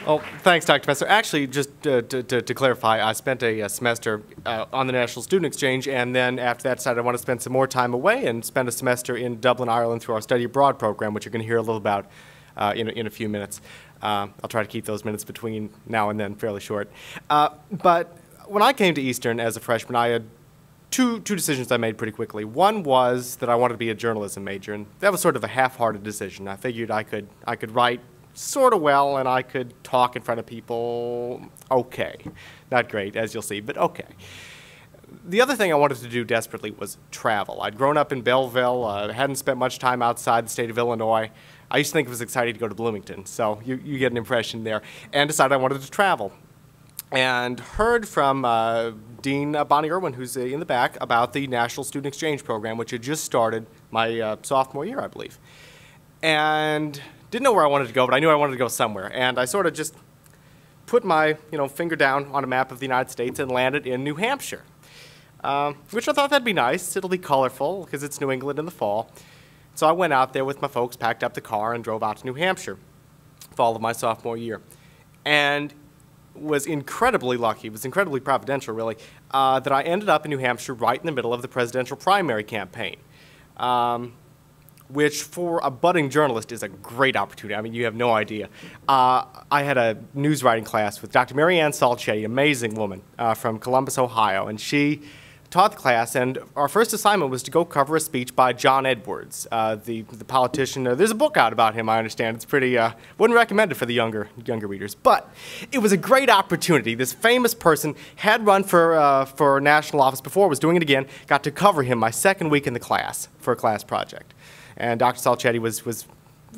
Well, thanks, Dr. Messer. Actually, just to clarify, I spent a semester on the National Student Exchange, and then after that decided I want to spend some more time away and spend a semester in Dublin, Ireland through our study abroad program, which you're going to hear a little about in a few minutes. I'll try to keep those minutes between now and then fairly short. But when I came to Eastern as a freshman, I had two decisions I made pretty quickly. One was that I wanted to be a journalism major, and that was sort of a half-hearted decision. I figured I could write sort of well, and I could talk in front of people okay. Not great, as you'll see, but okay. The other thing I wanted to do desperately was travel. I'd grown up in Belleville, hadn't spent much time outside the state of Illinois. I used to think it was exciting to go to Bloomington, so you get an impression there, and decided I wanted to travel. And heard from Dean Bonnie Irwin, who's in the back, about the National Student Exchange Program, which had just started my sophomore year, I believe. And didn't know where I wanted to go, but I knew I wanted to go somewhere. And I sort of just put my finger down on a map of the United States and landed in New Hampshire, which I thought that'd be nice. It'll be colorful because it's New England in the fall. So I went out there with my folks, packed up the car, and drove out to New Hampshire fall of my sophomore year. And was incredibly lucky, it was incredibly providential really, that I ended up in New Hampshire right in the middle of the presidential primary campaign. Which for a budding journalist is a great opportunity. I mean, you have no idea. I had a news writing class with Dr. Marianne Salcetti, amazing woman from Columbus, Ohio, and she taught the class, and our first assignment was to go cover a speech by John Edwards, the politician. There's a book out about him, I understand. It's pretty, wouldn't recommend it for the younger readers, but it was a great opportunity. This famous person had run for national office before, was doing it again, got to cover him my second week in the class for a class project. And Dr. Salcetti was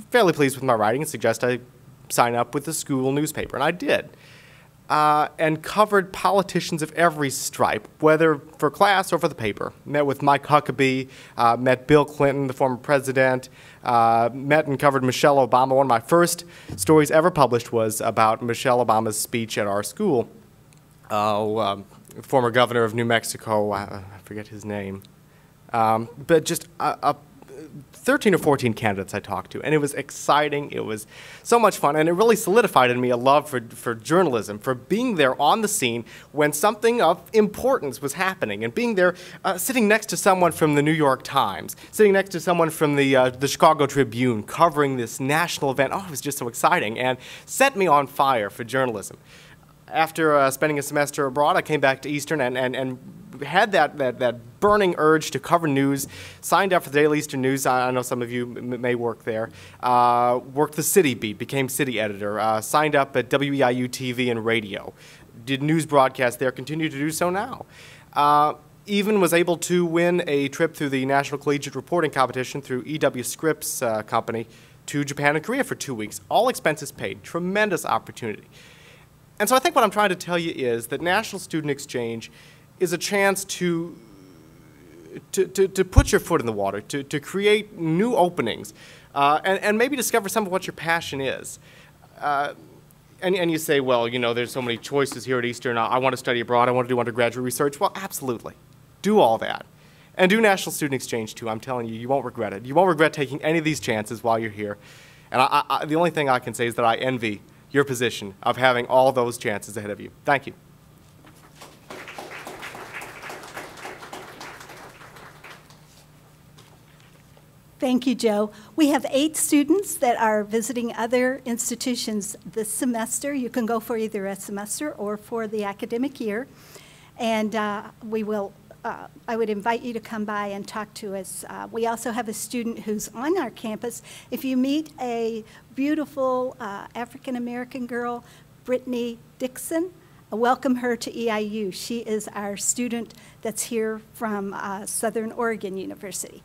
fairly pleased with my writing and suggested I sign up with the school newspaper, and I did. And covered politicians of every stripe, whether for class or for the paper. Met with Mike Huckabee, met Bill Clinton, the former president, met and covered Michelle Obama. One of my first stories ever published was about Michelle Obama's speech at our school. Former governor of New Mexico, I forget his name. But just 13 or 14 candidates I talked to, and it was exciting. It was so much fun, and it really solidified in me a love for journalism, for being there on the scene when something of importance was happening, and being there sitting next to someone from the New York Times, sitting next to someone from the Chicago Tribune, covering this national event. Oh, it was just so exciting, and set me on fire for journalism. After spending a semester abroad, I came back to Eastern and had that burning urge to cover news, signed up for the Daily Eastern News. I know some of you may work there. Worked the city beat, became city editor, signed up at WEIU TV and radio, did news broadcasts there, continue to do so now. Even was able to win a trip through the National Collegiate Reporting Competition through E.W. Scripps Company to Japan and Korea for 2 weeks, all expenses paid, tremendous opportunity. And so I think what I'm trying to tell you is that National Student Exchange is a chance to put your foot in the water, to create new openings, and maybe discover some of what your passion is. And you say, well, there's so many choices here at Eastern. I want to study abroad. I want to do undergraduate research. Well, absolutely. Do all that. And do National Student Exchange, too. I'm telling you, you won't regret it. You won't regret taking any of these chances while you're here. And the only thing I can say is that I envy your position of having all those chances ahead of you. Thank you. Thank you, Joe. We have 8 students that are visiting other institutions this semester. You can go for either a semester or for the academic year. And I would invite you to come by and talk to us. We also have a student who's on our campus. If you meet a beautiful African-American girl, Brittany Dixon, welcome her to EIU. She is our student that's here from Southern Oregon University.